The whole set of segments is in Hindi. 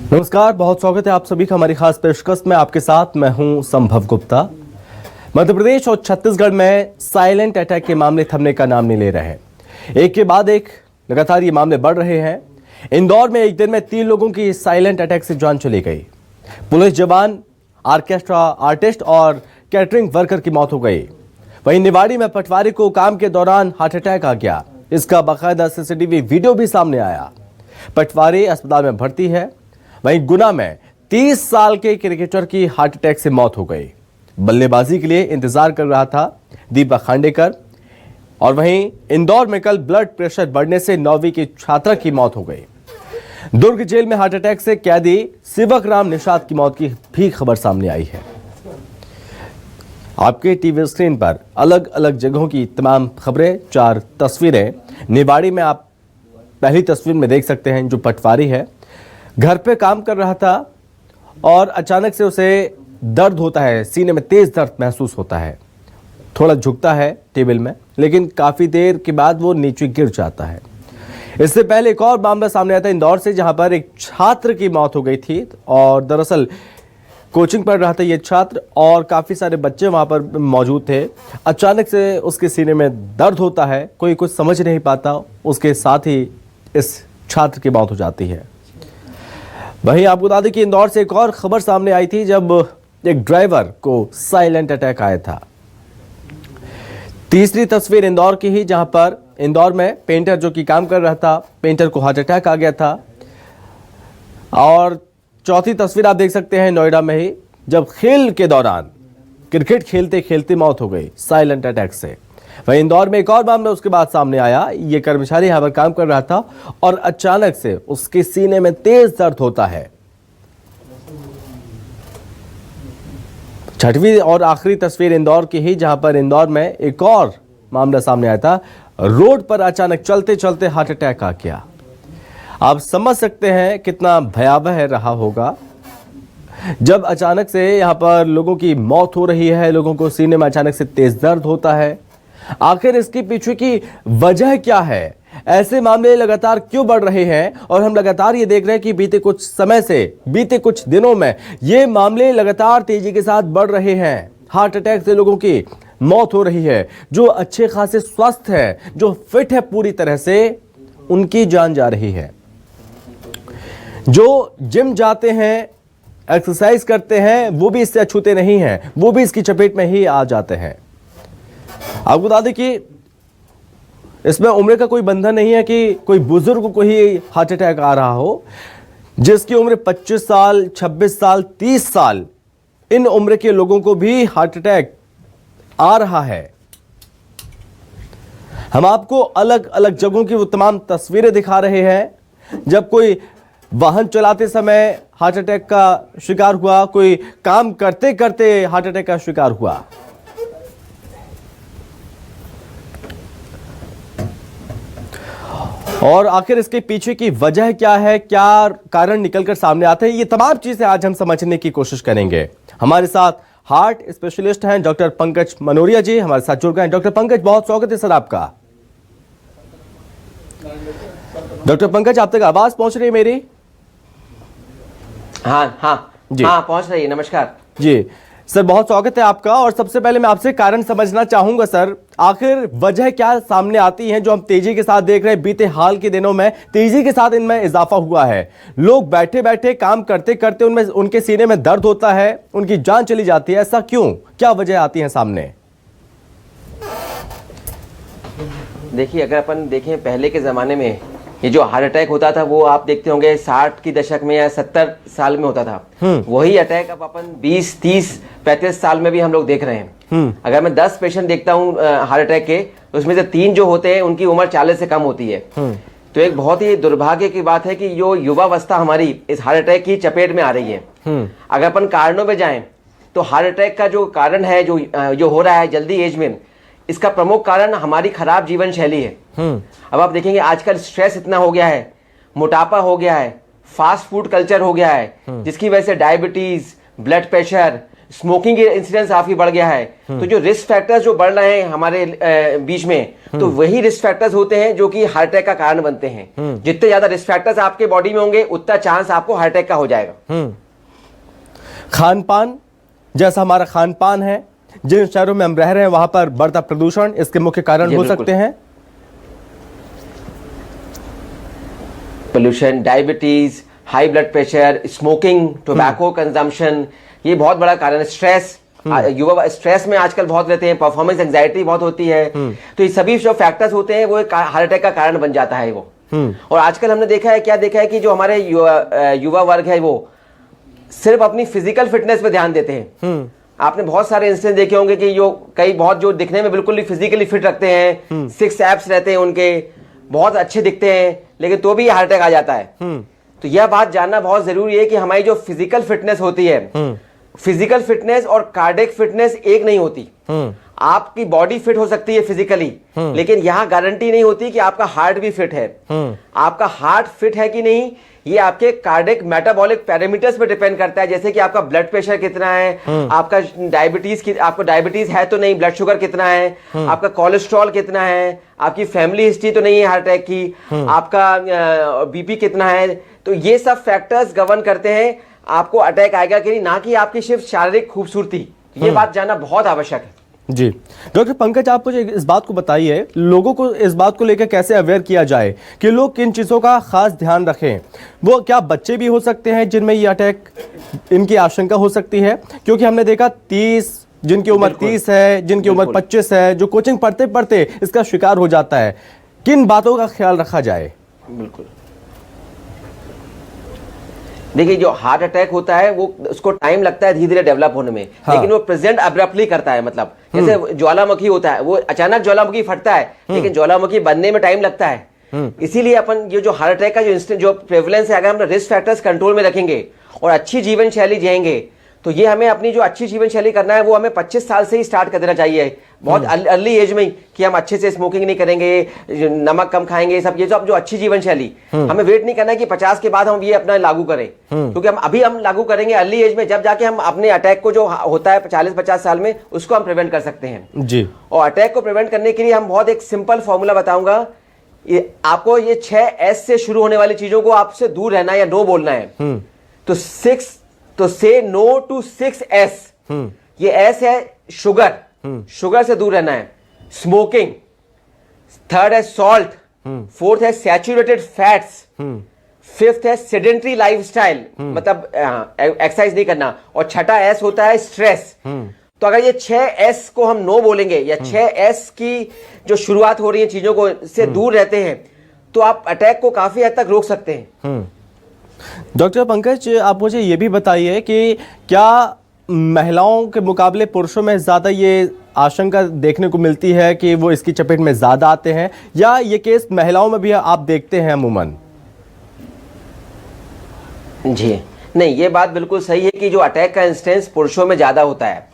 नमस्कार, बहुत स्वागत है आप सभी का हमारी खास पेशकश में। आपके साथ मैं हूं संभव गुप्ता। मध्य प्रदेश और छत्तीसगढ़ में साइलेंट अटैक के मामले थमने का नाम नहीं ले रहे हैं। एक के बाद एक लगातार ये मामले बढ़ रहे हैं। इंदौर में एक दिन में 3 लोगों की साइलेंट अटैक से जान चली गई। पुलिस जवान, ऑर्केस्ट्रा आर्टिस्ट और कैटरिंग वर्कर की मौत हो गई। वहीं निवाड़ी में पटवारी को काम के दौरान हार्ट अटैक आ गया। इसका बाकायदा सीसीटीवी वीडियो भी सामने आया। पटवारी अस्पताल में भर्ती है। वहीं गुना में 30 साल के क्रिकेटर की हार्ट अटैक से मौत हो गई। बल्लेबाजी के लिए इंतजार कर रहा था दीपक खांडेकर। और वहीं इंदौर में कल ब्लड प्रेशर बढ़ने से 9वीं की छात्रा की मौत हो गई। दुर्ग जेल में हार्ट अटैक से कैदी सेवक राम निषाद की मौत की भी खबर सामने आई है। आपके टीवी स्क्रीन पर अलग अलग जगहों की तमाम खबरें, 4 तस्वीरें। निवाड़ी में आप पहली तस्वीर में देख सकते हैं, जो पटवारी है, घर पे काम कर रहा था और अचानक से उसे दर्द होता है, सीने में तेज दर्द महसूस होता है। थोड़ा झुकता है टेबल में, लेकिन काफी देर के बाद वो नीचे गिर जाता है। इससे पहले एक और मामला सामने आया था इंदौर से, जहां पर एक छात्र की मौत हो गई थी। और दरअसल कोचिंग पढ़ रहा था ये छात्र और काफी सारे बच्चे वहां पर मौजूद थे। अचानक से उसके सीने में दर्द होता है, कोई कुछ समझ नहीं पाता, उसके साथ ही इस छात्र की मौत हो जाती है। वहीं आपको बता दें कि इंदौर से एक और खबर सामने आई थी, जब एक ड्राइवर को साइलेंट अटैक आया था। तीसरी तस्वीर इंदौर की ही, जहां पर इंदौर में पेंटर जो कि काम कर रहा था, पेंटर को हार्ट अटैक आ गया था। और चौथी तस्वीर आप देख सकते हैं नोएडा में ही, जब खेल के दौरान क्रिकेट खेलते खेलते मौत हो गई साइलेंट अटैक से। वहीं इंदौर में एक और मामला उसके बाद सामने आया। ये कर्मचारी यहां पर काम कर रहा था और अचानक से उसके सीने में तेज दर्द होता है। छठवीं और आखिरी तस्वीर इंदौर की ही, जहां पर इंदौर में एक और मामला सामने आया था। रोड पर अचानक चलते चलते हार्ट अटैक आ गया। आप समझ सकते हैं कितना भयावह रहा होगा, जब अचानक से यहां पर लोगों की मौत हो रही है, लोगों को सीने में अचानक से तेज दर्द होता है। आखिर इसके पीछे की वजह क्या है? ऐसे मामले लगातार क्यों बढ़ रहे हैं? और हम लगातार ये देख रहे हैं कि बीते कुछ समय से, बीते कुछ दिनों में ये मामले लगातार तेजी के साथ बढ़ रहे हैं। हार्ट अटैक से लोगों की मौत हो रही है। जो अच्छे खासे स्वस्थ है, जो फिट है पूरी तरह से, उनकी जान जा रही है। जो जिम जाते हैं, एक्सरसाइज करते हैं, वो भी इससे अछूते नहीं हैं, वो भी इसकी चपेट में ही आ जाते हैं। आपको बता दें कि इसमें उम्र का कोई बंधन नहीं है कि कोई बुजुर्ग को ही हार्ट अटैक आ रहा हो। जिसकी उम्र 25 साल, 26 साल, 30 साल, इन उम्र के लोगों को भी हार्ट अटैक आ रहा है। हम आपको अलग अलग जगहों की वो तमाम तस्वीरें दिखा रहे हैं, जब कोई वाहन चलाते समय हार्ट अटैक का शिकार हुआ, कोई काम करते करते हार्ट अटैक का शिकार हुआ। और आखिर इसके पीछे की वजह क्या है, क्या कारण निकलकर सामने आते हैं, ये तमाम चीजें आज हम समझने की कोशिश करेंगे। हमारे साथ हार्ट स्पेशलिस्ट हैं डॉक्टर पंकज मनोरिया जी, हमारे साथ जुड़ गए हैं। डॉक्टर पंकज, बहुत स्वागत है सर आपका। डॉक्टर पंकज, आप तक आवाज पहुंच रही है मेरी? हाँ जी, हाँ पहुंच रही है। नमस्कार जी सर, बहुत स्वागत है आपका। और सबसे पहले मैं आपसे कारण समझना चाहूंगा सर, आखिर वजह क्या सामने आती है जो हम तेजी के साथ देख रहे हैं? बीते हाल के दिनों में तेजी के साथ इनमें इजाफा हुआ है। लोग बैठे बैठे काम करते करते उनमें उनके सीने में दर्द होता है, उनकी जान चली जाती है। ऐसा क्यों, क्या वजह आती है सामने? देखिए, अगर अपन देखें पहले के ज़माने में ये जो हार्ट अटैक होता था, वो आप देखते होंगे 60 की दशक में या 70 साल में होता था। वही अटैक अब अपन 20, 30, 35 साल में भी हम लोग देख रहे हैं। अगर मैं 10 पेशेंट देखता हूँ हार्ट अटैक के, तो उसमें से 3 जो होते हैं उनकी उम्र 40 से कम होती है। तो एक बहुत ही दुर्भाग्य की बात है कि जो युवावस्था हमारी इस हार्ट अटैक की चपेट में आ रही है। अगर अपन कारणों में जाएं, तो हार्ट अटैक का जो कारण है, जो हो रहा है जल्दी एज में, इसका प्रमुख कारण हमारी खराब जीवन शैली है। अब आप देखेंगे आजकल स्ट्रेस इतना हो गया है, मोटापा हो गया है, फास्ट फूड कल्चर हो गया है, जिसकी वजह से डायबिटीज, ब्लड प्रेशर, स्मोकिंग के इंसिडेंस काफी बढ़ गया है। तो जो रिस्क फैक्टर्स जो बढ़ रहे हैं हमारे बीच में, तो वही रिस्क फैक्टर्स होते हैं जो कि हार्ट अटैक का कारण बनते हैं। जितने ज्यादा रिस्क फैक्टर्स आपके बॉडी में होंगे उतना चांस आपको हार्ट अटैक का हो जाएगा। खान पान, जैसा हमारा खान पान है, जिन शहरों में हम रह रहे हैं वहां पर बढ़ता प्रदूषण इसके मुख्य कारण हो सकते हैं। Pollution, diabetes, high blood pressure, smoking, tobacco consumption, ये बहुत बड़ा कारण है। स्ट्रेस, युवा स्ट्रेस में आजकल बहुत रहते हैं, परफॉर्मेंस एंजाइटी बहुत होती है। तो ये सभी जो फैक्टर्स होते हैं वो हार्ट अटैक का कारण बन जाता है वो। और आजकल हमने देखा है, क्या देखा है कि जो हमारे युवा वर्ग है वो सिर्फ अपनी फिजिकल फिटनेस पे ध्यान देते हैं। आपने बहुत सारे इंस्टेंस देखे होंगे कि जो दिखने में बिल्कुल फिजिकली फिट रखते हैं, 6 एब्स रहते हैं उनके, बहुत अच्छे दिखते हैं, लेकिन तो भी हार्ट अटैक आ जाता है। तो यह बात जानना बहुत जरूरी है कि हमारी जो फिजिकल फिटनेस होती है, फिजिकल फिटनेस और कार्डियक फिटनेस एक नहीं होती। आपकी बॉडी फिट हो सकती है फिजिकली, लेकिन यहां गारंटी नहीं होती कि आपका हार्ट भी फिट है। आपका हार्ट फिट है कि नहीं ये आपके कार्डियक मेटाबॉलिक पैरामीटर्स पे डिपेंड करता है, जैसे कि आपका ब्लड प्रेशर कितना है, आपका आपको डायबिटीज है तो नहीं, ब्लड शुगर कितना है, आपका कोलेस्ट्रॉल कितना है, आपकी फैमिली हिस्ट्री तो नहीं है हार्ट अटैक की, आपका बीपी कितना है। तो ये सब फैक्टर्स गवर्न करते हैं आपको अटैक आएगा कि नहीं, ना कि आपकी सिर्फ शारीरिक खूबसूरती। ये बात जानना बहुत आवश्यक है। जी डॉक्टर पंकज, आप मुझे इस बात को बताइए, लोगों को इस बात को लेकर कैसे अवेयर किया जाए कि लोग किन चीज़ों का खास ध्यान रखें। वो क्या बच्चे भी हो सकते हैं जिनमें ये अटैक इनकी आशंका हो सकती है? क्योंकि हमने देखा 30 जिनकी उम्र 30 है, जिनकी उम्र 25 है, जो कोचिंग पढ़ते पढ़ते इसका शिकार हो जाता है। किन बातों का ख्याल रखा जाए? बिल्कुल, देखिए जो हार्ट अटैक होता है वो उसको टाइम लगता है धीरे धीरे डेवलप होने में। हाँ। लेकिन वो प्रेजेंट अब्रप्टली करता है, मतलब जैसे ज्वालामुखी होता है, वो अचानक ज्वालामुखी फटता है, लेकिन ज्वालामुखी बनने में टाइम लगता है। इसीलिए अपन ये जो हार्ट अटैक का जो प्रेवलेंस है, अगर हम रिस्क फैक्टर्स कंट्रोल में रखेंगे और अच्छी जीवन शैली जिएंगे, तो ये हमें अपनी जो अच्छी जीवन शैली करना है वो हमें 25 साल से ही स्टार्ट कर देना चाहिए, बहुत अर्ली एज में ही, कि हम अच्छे से स्मोकिंग नहीं करेंगे, नमक कम खाएंगे, सब ये सब जो अच्छी जीवन शैली। हमें वेट नहीं करना है कि 50 के बाद हम ये अपना लागू करें, क्योंकि हम लागू करेंगे अर्ली एज में, जब जाके हम अपने अटैक को जो होता है 40-50 साल में उसको हम प्रिवेंट कर सकते हैं जी। और अटैक को प्रिवेंट करने के लिए हम बहुत एक सिंपल फॉर्मूला बताऊंगा। आपको ये 6S से शुरू होने वाली चीजों को आपसे दूर रहना है या नो बोलना है। तो से नो टू 6S। ये S है शुगर, शुगर से दूर रहना है। स्मोकिंग, थर्ड है सॉल्ट, फोर्थ है सैचुरेटेड फैट्स, फिफ्थ है सेडेंट्री लाइफस्टाइल, मतलब एक्सरसाइज नहीं करना, और छठा S होता है स्ट्रेस। तो अगर ये 6S को हम नो बोलेंगे या 6S की जो शुरुआत हो रही है चीजों को से दूर रहते हैं, तो आप अटैक को काफी हद तक रोक सकते हैं। डॉक्टर पंकज, आप मुझे ये भी बताइए कि क्या महिलाओं के मुकाबले पुरुषों में ज़्यादा ये आशंका देखने को मिलती है कि वो इसकी चपेट में ज़्यादा आते हैं, या ये केस महिलाओं में भी आप देखते हैं अमूमन? जी नहीं, ये बात बिल्कुल सही है कि जो अटैक का इंस्टेंस पुरुषों में ज़्यादा होता है।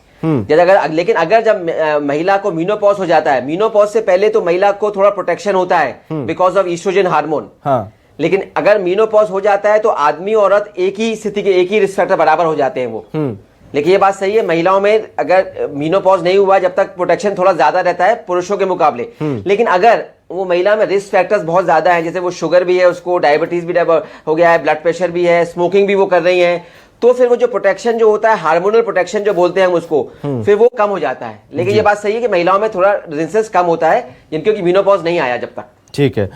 लेकिन अगर जब महिला को मीनोपॉज हो जाता है, मीनोपॉज से पहले तो महिला को थोड़ा प्रोटेक्शन होता है बिकॉज ऑफ ईस्ट्रोजन हार्मोन। हाँ। लेकिन अगर मीनोपॉज हो जाता है तो आदमी और औरत एक ही स्थिति के, एक ही रिस्क फैक्टर बराबर हो जाते हैं वो। लेकिन ये बात सही है, महिलाओं में अगर मीनोपॉज नहीं हुआ जब तक प्रोटेक्शन थोड़ा ज्यादा रहता है पुरुषों के मुकाबले। लेकिन अगर वो महिला में रिस्क फैक्टर्स बहुत ज्यादा हैं, जैसे वो शुगर भी है, उसको डायबिटीज भी हो गया है, ब्लड प्रेशर भी है, स्मोकिंग भी वो कर रही है, तो फिर वो जो प्रोटेक्शन जो होता है, हार्मोनल प्रोटेक्शन जो बोलते हैं हम उसको, फिर वो कम हो जाता है। लेकिन ये बात सही है कि महिलाओं में थोड़ा रेजिस्टेंस कम होता है जिनके मीनोपॉज नहीं आया जब तक। ठीक है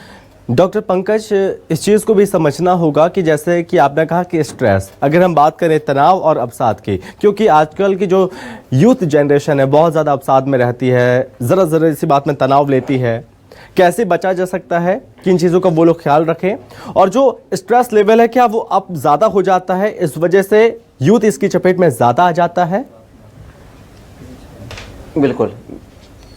डॉक्टर पंकज, इस चीज़ को भी समझना होगा कि जैसे कि आपने कहा कि स्ट्रेस, अगर हम बात करें तनाव और अवसाद की, क्योंकि आजकल की जो यूथ जनरेशन है बहुत ज़्यादा अवसाद में रहती है, ज़रा सी बात में तनाव लेती है, कैसे बचा जा सकता है, किन चीज़ों का वो लोग ख्याल रखें, और जो स्ट्रेस लेवल है क्या वो अब ज़्यादा हो जाता है, इस वजह से यूथ इसकी चपेट में ज़्यादा आ जाता है? बिल्कुल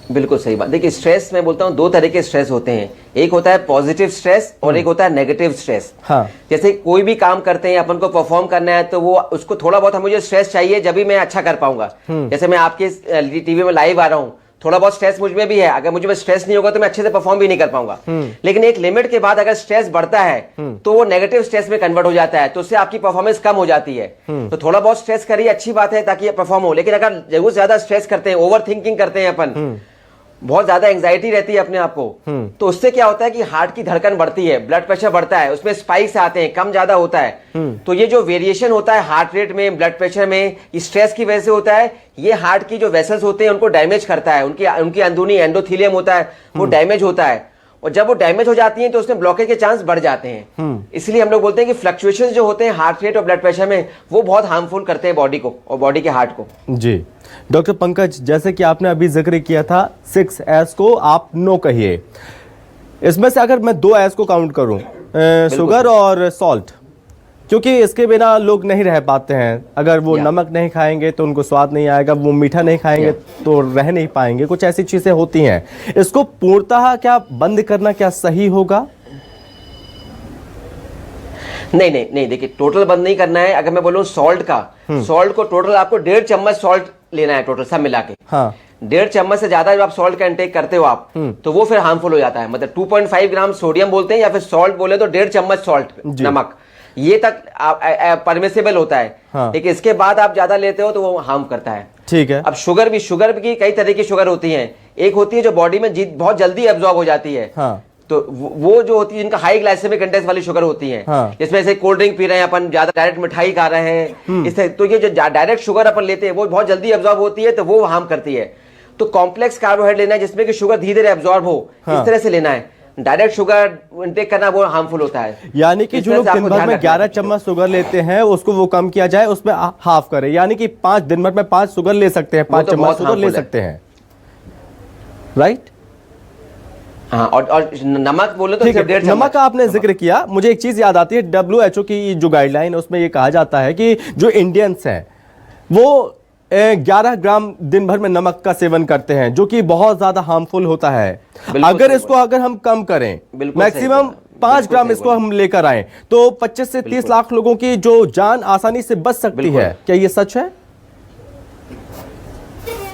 बिल्कुल सही बात। देखिए स्ट्रेस, मैं बोलता हूँ 2 तरह के स्ट्रेस होते हैं, एक होता है पॉजिटिव स्ट्रेस और एक होता है नेगेटिव स्ट्रेस। हाँ। जैसे कोई भी काम करते हैं, अपन को परफॉर्म करना है, तो वो उसको थोड़ा बहुत मुझे स्ट्रेस चाहिए जब भी मैं अच्छा कर पाऊंगा। जैसे मैं आपके टीवी में लाइव आ रहा हूँ थोड़ा बहुत स्ट्रेस मुझ में भी है, अगर मुझे स्ट्रेस नहीं होगा तो मैं अच्छे से परफॉर्म भी नहीं कर पाऊंगा। लेकिन एक लिमिट के बाद अगर स्ट्रेस बढ़ता है तो वो नेगेटिव स्ट्रेस में कन्वर्ट हो जाता है, तो उससे आपकी परफॉर्मेंस कम हो जाती है। तो थोड़ा बहुत स्ट्रेस करिए, अच्छी बात है, ताकि परफॉर्म हो। लेकिन अगर जरूर ज्यादा स्ट्रेस करते हैं, ओवर थिंकिंग करते हैं अपन, बहुत ज्यादा एंजाइटी रहती है अपने आप को, तो उससे क्या होता है कि हार्ट की धड़कन बढ़ती है, ब्लड प्रेशर बढ़ता है, उसमें स्पाइक्स आते हैं, कम ज्यादा होता है। तो ये जो वेरिएशन होता है हार्ट रेट में, ब्लड प्रेशर में, स्ट्रेस की वजह से होता है। ये हार्ट की जो वेसल्स होते हैं उनको डैमेज करता है, उनकी अंदरूनी एंडोथेलियम होता है वो डैमेज होता है, और जब वो डैमेज हो जाती हैं तो उसमें ब्लॉकेज के चांस बढ़ जाते हैं। इसलिए हम लोग बोलते हैं कि फ्लक्चुएशंस जो होते हैं हार्ट रेट और ब्लड प्रेशर में, वो बहुत हार्मफुल करते हैं बॉडी को और बॉडी के हार्ट को। जी डॉक्टर पंकज, जैसे कि आपने अभी जिक्र किया था 6S को आप नो कहिए, इसमें से अगर मैं 2S को काउंट करूं, शुगर और सॉल्ट, क्योंकि इसके बिना लोग नहीं रह पाते हैं। अगर वो नमक नहीं खाएंगे तो उनको स्वाद नहीं आएगा, वो मीठा नहीं खाएंगे तो रह नहीं पाएंगे, कुछ ऐसी चीजें होती हैं। इसको पूर्णतः क्या बंद करना क्या सही होगा? नहीं, देखिए टोटल बंद नहीं करना है। अगर मैं बोलूं सॉल्ट का, सॉल्ट को टोटल आपको 1.5 चम्मच सॉल्ट लेना है टोटल सब मिला के। हाँ। 1.5 चम्मच से ज्यादा जब आप सॉल्ट का इंटेक करते हो आप, तो वो फिर हार्मफुल हो जाता है। मतलब 2.5 ग्राम सोडियम बोलते हैं, या फिर सॉल्ट बोले तो 1.5 चम्मच सॉल्ट नमक, ये तक परमिसेबल होता है। हाँ। लेकिन इसके बाद आप ज्यादा लेते हो तो वो हार्म करता है। ठीक है। अब शुगर की कई तरह की शुगर होती है। एक होती है जो बॉडी में बहुत जल्दी एब्जॉर्ब हो जाती है। हाँ। तो वो जो होती है जिनका हाई ग्लाइसेमिक कंटेंट वाली शुगर होती है। हाँ। जिसमें से कोल्ड ड्रिंक पी रहे हैं अपन, ज्यादा डायरेक्ट मिठाई खा रहे हैं, इससे तो ये जो डायरेक्ट शुगर अपन लेते हैं वो बहुत जल्दी एब्जॉर्ब होती है, तो वो हार्म करती है। तो कॉम्प्लेक्स कार्बोहाइड्रेट लेना है जिसमें कि शुगर धीरे धीरे एब्जॉर्ब हो। हाँ। इस तरह से लेना है। डायरेक्ट शुगर इंटेक करना वो हार्मफुल होता है। यानी कि जो लोग दिन भर में 11 चम्मच शुगर लेते हैं उसको वो कम किया जाए, उसमें हाफ करें। यानी कि 5 दिन भर में 5 शुगर ले सकते हैं, 5 चम्मच शुगर ले सकते हैं, राइट? हाँ। और नमक बोले तो सिर्फ 1.5 नमक का आपने जिक्र किया, मुझे एक चीज याद आती है। WHO की जो गाइडलाइन है उसमें ये कहा जाता है कि जो इंडियंस हैं वो 11 ग्राम दिन भर में नमक का सेवन करते हैं, जो कि बहुत ज्यादा हार्मफुल होता है। अगर इसको हम कम करें, मैक्सिमम 5 ग्राम इसको हम लेकर आए, तो 25 से 30 लाख लोगों की जो जान आसानी से बच सकती है। क्या ये सच है?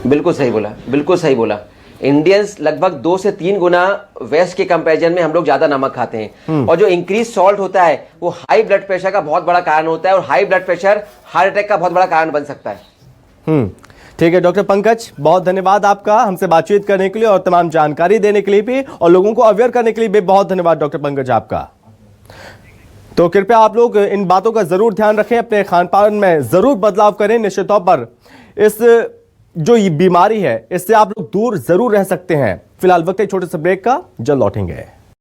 बिल्कुल सही बोला, बिल्कुल सही बोला। इंडियंस लगभग 2 से 3 गुना वेस्ट के कंपैरिजन में हम लोग ज्यादा नमक खाते हैं। और जो इंक्रीज सॉल्ट होता है वो हाई ब्लड प्रेशर का बहुत बड़ा कारण होता है, और high blood pressure heart attack का बहुत बड़ा कारण बन सकता है। ठीक है डॉक्टर पंकज, बहुत धन्यवाद आपका हमसे बातचीत करने के लिए और तमाम जानकारी देने के लिए भी, और लोगों को अवेयर करने के लिए भी बहुत धन्यवाद डॉक्टर पंकज आपका। तो कृपया आप लोग इन बातों का जरूर ध्यान रखें, अपने खान पान में जरूर बदलाव करें। निश्चित तौर पर इस जो ये बीमारी है इससे आप लोग दूर जरूर रह सकते हैं। फिलहाल वक्त एक छोटे से ब्रेक का, जल्द लौटेंगे।